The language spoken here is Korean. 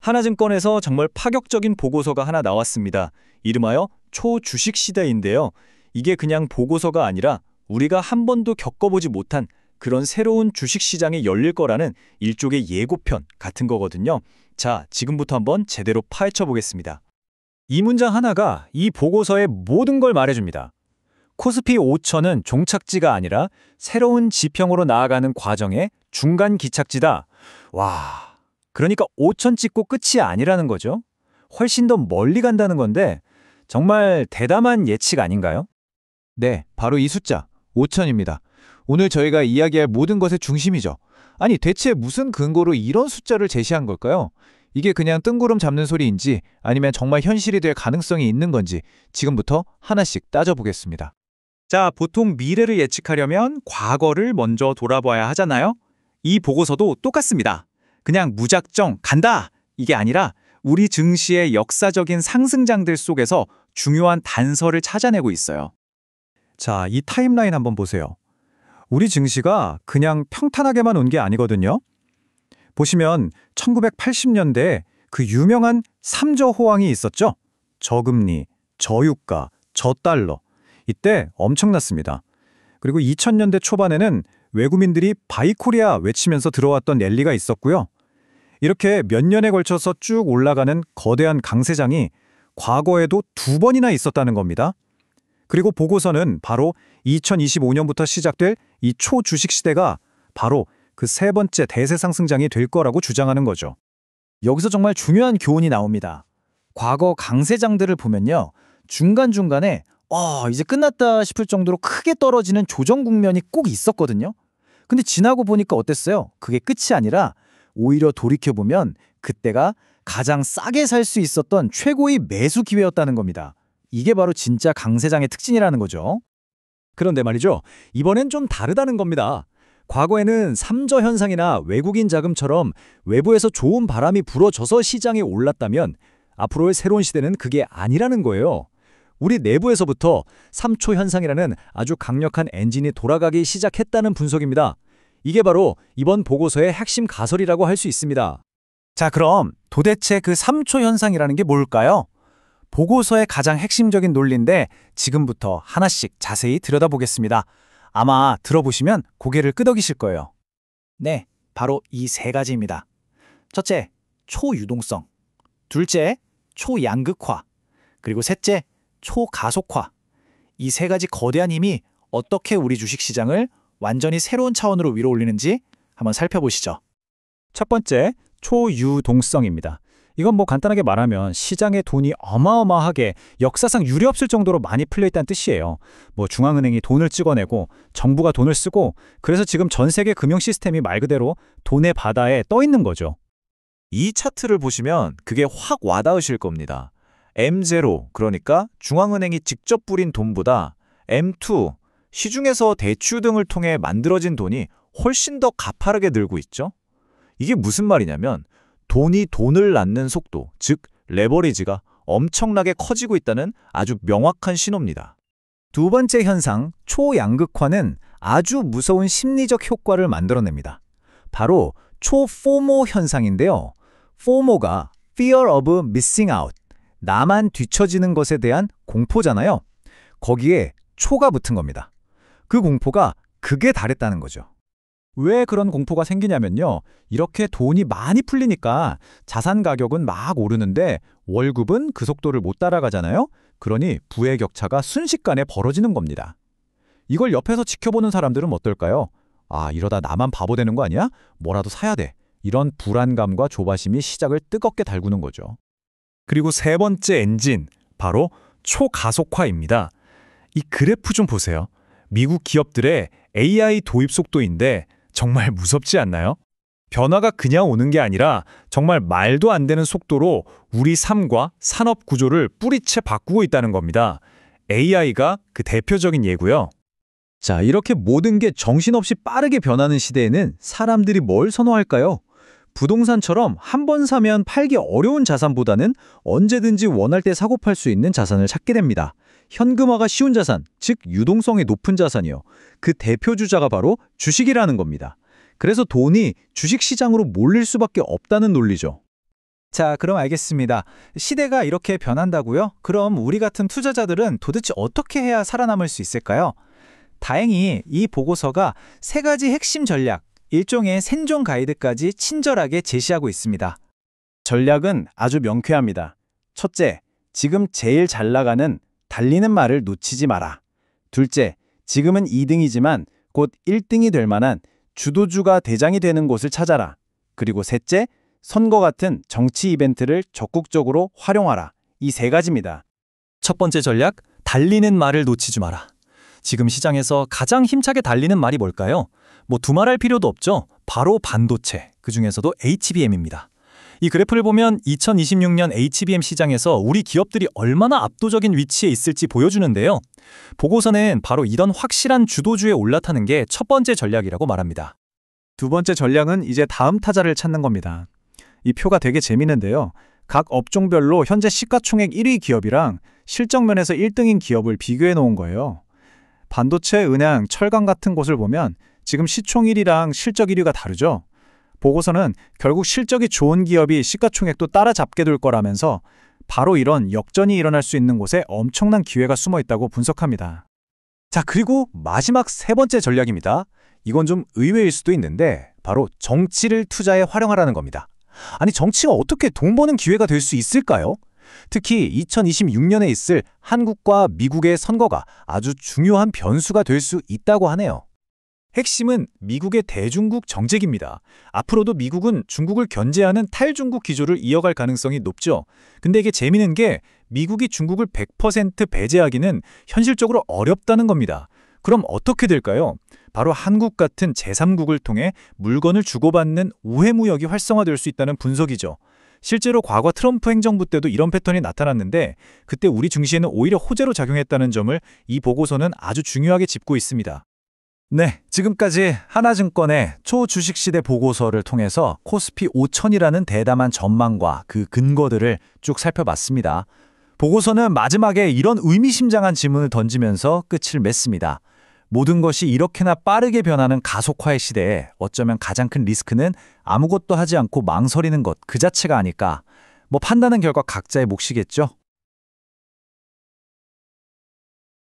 하나증권에서 정말 파격적인 보고서가 하나 나왔습니다. 이름하여 초주식 시대인데요. 이게 그냥 보고서가 아니라 우리가 한 번도 겪어보지 못한 그런 새로운 주식시장이 열릴 거라는 일종의 예고편 같은 거거든요. 자, 지금부터 한번 제대로 파헤쳐 보겠습니다. 이 문장 하나가 이 보고서의 모든 걸 말해줍니다. 코스피 5천은 종착지가 아니라 새로운 지평으로 나아가는 과정의 중간 기착지다. 와, 그러니까 5천 찍고 끝이 아니라는 거죠. 훨씬 더 멀리 간다는 건데 정말 대담한 예측 아닌가요? 네, 바로 이 숫자, 5천입니다. 오늘 저희가 이야기할 모든 것의 중심이죠. 아니, 대체 무슨 근거로 이런 숫자를 제시한 걸까요? 이게 그냥 뜬구름 잡는 소리인지 아니면 정말 현실이 될 가능성이 있는 건지 지금부터 하나씩 따져보겠습니다. 자, 보통 미래를 예측하려면 과거를 먼저 돌아봐야 하잖아요. 이 보고서도 똑같습니다. 그냥 무작정 간다! 이게 아니라 우리 증시의 역사적인 상승장들 속에서 중요한 단서를 찾아내고 있어요. 자, 이 타임라인 한번 보세요. 우리 증시가 그냥 평탄하게만 온 게 아니거든요. 보시면 1980년대에 그 유명한 3저 호황이 있었죠. 저금리, 저유가, 저달러. 이때 엄청났습니다. 그리고 2000년대 초반에는 외국인들이 바이코리아 외치면서 들어왔던 랠리가 있었고요. 이렇게 몇 년에 걸쳐서 쭉 올라가는 거대한 강세장이 과거에도 2번이나 있었다는 겁니다. 그리고 보고서는 바로 2025년부터 시작될 이 초주식 시대가 바로 그 세 번째 대세 상승장이 될 거라고 주장하는 거죠. 여기서 정말 중요한 교훈이 나옵니다. 과거 강세장들을 보면요. 중간중간에 이제 끝났다 싶을 정도로 크게 떨어지는 조정 국면이 꼭 있었거든요. 근데 지나고 보니까 어땠어요? 그게 끝이 아니라 오히려 돌이켜보면 그때가 가장 싸게 살 수 있었던 최고의 매수 기회였다는 겁니다. 이게 바로 진짜 강세장의 특징이라는 거죠. 그런데 말이죠. 이번엔 좀 다르다는 겁니다. 과거에는 3저 현상이나 외국인 자금처럼 외부에서 좋은 바람이 불어줘서 시장이 올랐다면 앞으로의 새로운 시대는 그게 아니라는 거예요. 우리 내부에서부터 3초 현상이라는 아주 강력한 엔진이 돌아가기 시작했다는 분석입니다. 이게 바로 이번 보고서의 핵심 가설이라고 할 수 있습니다. 자, 그럼 도대체 그 3초 현상이라는 게 뭘까요? 보고서의 가장 핵심적인 논리인데 지금부터 하나씩 자세히 들여다보겠습니다. 아마 들어보시면 고개를 끄덕이실 거예요. 네, 바로 이 세 가지입니다. 첫째, 초유동성. 둘째, 초양극화. 그리고 셋째, 초가속화. 이 세 가지 거대한 힘이 어떻게 우리 주식시장을 완전히 새로운 차원으로 위로 올리는지 한번 살펴보시죠. 첫 번째, 초유동성입니다. 이건 간단하게 말하면 시장에 돈이 어마어마하게 역사상 유례없을 정도로 많이 풀려있다는 뜻이에요. 중앙은행이 돈을 찍어내고 정부가 돈을 쓰고 그래서 지금 전 세계 금융 시스템이 말 그대로 돈의 바다에 떠 있는 거죠. 이 차트를 보시면 그게 확 와닿으실 겁니다. M0, 그러니까 중앙은행이 직접 뿌린 돈보다 M2, 시중에서 대출 등을 통해 만들어진 돈이 훨씬 더 가파르게 늘고 있죠. 이게 무슨 말이냐면 돈이 돈을 낳는 속도, 즉 레버리지가 엄청나게 커지고 있다는 아주 명확한 신호입니다. 두 번째 현상, 초양극화는 아주 무서운 심리적 효과를 만들어냅니다. 바로 초포모 현상인데요. 포모가 Fear of Missing Out, 나만 뒤처지는 것에 대한 공포잖아요. 거기에 초가 붙은 겁니다. 그 공포가 극에 달했다는 거죠. 왜 그런 공포가 생기냐면요. 이렇게 돈이 많이 풀리니까 자산 가격은 막 오르는데 월급은 그 속도를 못 따라가잖아요. 그러니 부의 격차가 순식간에 벌어지는 겁니다. 이걸 옆에서 지켜보는 사람들은 어떨까요? 이러다 나만 바보 되는 거 아니야? 뭐라도 사야 돼. 이런 불안감과 조바심이 시작을 뜨겁게 달구는 거죠. 그리고 세 번째 엔진, 바로 초가속화입니다. 이 그래프 좀 보세요. 미국 기업들의 AI 도입 속도인데 정말 무섭지 않나요? 변화가 그냥 오는 게 아니라 정말 말도 안 되는 속도로 우리 삶과 산업 구조를 뿌리채 바꾸고 있다는 겁니다. AI가 그 대표적인 예고요. 자, 이렇게 모든 게 정신없이 빠르게 변하는 시대에는 사람들이 뭘 선호할까요? 부동산처럼 한 번 사면 팔기 어려운 자산보다는 언제든지 원할 때 사고 팔 수 있는 자산을 찾게 됩니다. 현금화가 쉬운 자산, 즉 유동성이 높은 자산이요. 그 대표 주자가 바로 주식이라는 겁니다. 그래서 돈이 주식시장으로 몰릴 수밖에 없다는 논리죠. 자, 그럼 알겠습니다. 시대가 이렇게 변한다고요? 그럼 우리 같은 투자자들은 도대체 어떻게 해야 살아남을 수 있을까요? 다행히 이 보고서가 세 가지 핵심 전략, 일종의 생존 가이드까지 친절하게 제시하고 있습니다. 전략은 아주 명쾌합니다. 첫째, 지금 제일 잘 나가는 달리는 말을 놓치지 마라. 둘째, 지금은 2등이지만 곧 1등이 될 만한 주도주가 대장이 되는 곳을 찾아라. 그리고 셋째, 선거 같은 정치 이벤트를 적극적으로 활용하라. 이 세 가지입니다. 첫 번째 전략, 달리는 말을 놓치지 마라. 지금 시장에서 가장 힘차게 달리는 말이 뭘까요? 뭐 두말할 필요도 없죠. 바로 반도체, 그중에서도 HBM입니다. 이 그래프를 보면 2026년 HBM 시장에서 우리 기업들이 얼마나 압도적인 위치에 있을지 보여주는데요. 보고서는 바로 이런 확실한 주도주에 올라타는 게 첫 번째 전략이라고 말합니다. 두 번째 전략은 이제 다음 타자를 찾는 겁니다. 이 표가 되게 재미있는데요. 각 업종별로 현재 시가총액 1위 기업이랑 실적 면에서 1등인 기업을 비교해 놓은 거예요. 반도체, 은행, 철강 같은 곳을 보면 지금 시총 1위랑 실적 1위가 다르죠. 보고서는 결국 실적이 좋은 기업이 시가총액도 따라잡게 될 거라면서 바로 이런 역전이 일어날 수 있는 곳에 엄청난 기회가 숨어 있다고 분석합니다. 자, 그리고 마지막 세 번째 전략입니다. 이건 좀 의외일 수도 있는데 바로 정치를 투자에 활용하라는 겁니다. 아니, 정치가 어떻게 돈 버는 기회가 될 수 있을까요? 특히 2026년에 있을 한국과 미국의 선거가 아주 중요한 변수가 될 수 있다고 하네요. 핵심은 미국의 대중국 정책입니다. 앞으로도 미국은 중국을 견제하는 탈중국 기조를 이어갈 가능성이 높죠. 근데 이게 재미있는 게 미국이 중국을 100% 배제하기는 현실적으로 어렵다는 겁니다. 그럼 어떻게 될까요? 바로 한국 같은 제3국을 통해 물건을 주고받는 우회무역이 활성화될 수 있다는 분석이죠. 실제로 과거 트럼프 행정부 때도 이런 패턴이 나타났는데 그때 우리 증시에는 오히려 호재로 작용했다는 점을 이 보고서는 아주 중요하게 짚고 있습니다. 네, 지금까지 하나증권의 초주식시대 보고서를 통해서 코스피 5000이라는 대담한 전망과 그 근거들을 쭉 살펴봤습니다. 보고서는 마지막에 이런 의미심장한 질문을 던지면서 끝을 맺습니다. 모든 것이 이렇게나 빠르게 변하는 가속화의 시대에 어쩌면 가장 큰 리스크는 아무것도 하지 않고 망설이는 것 그 자체가 아닐까. 판단은 결과 각자의 몫이겠죠.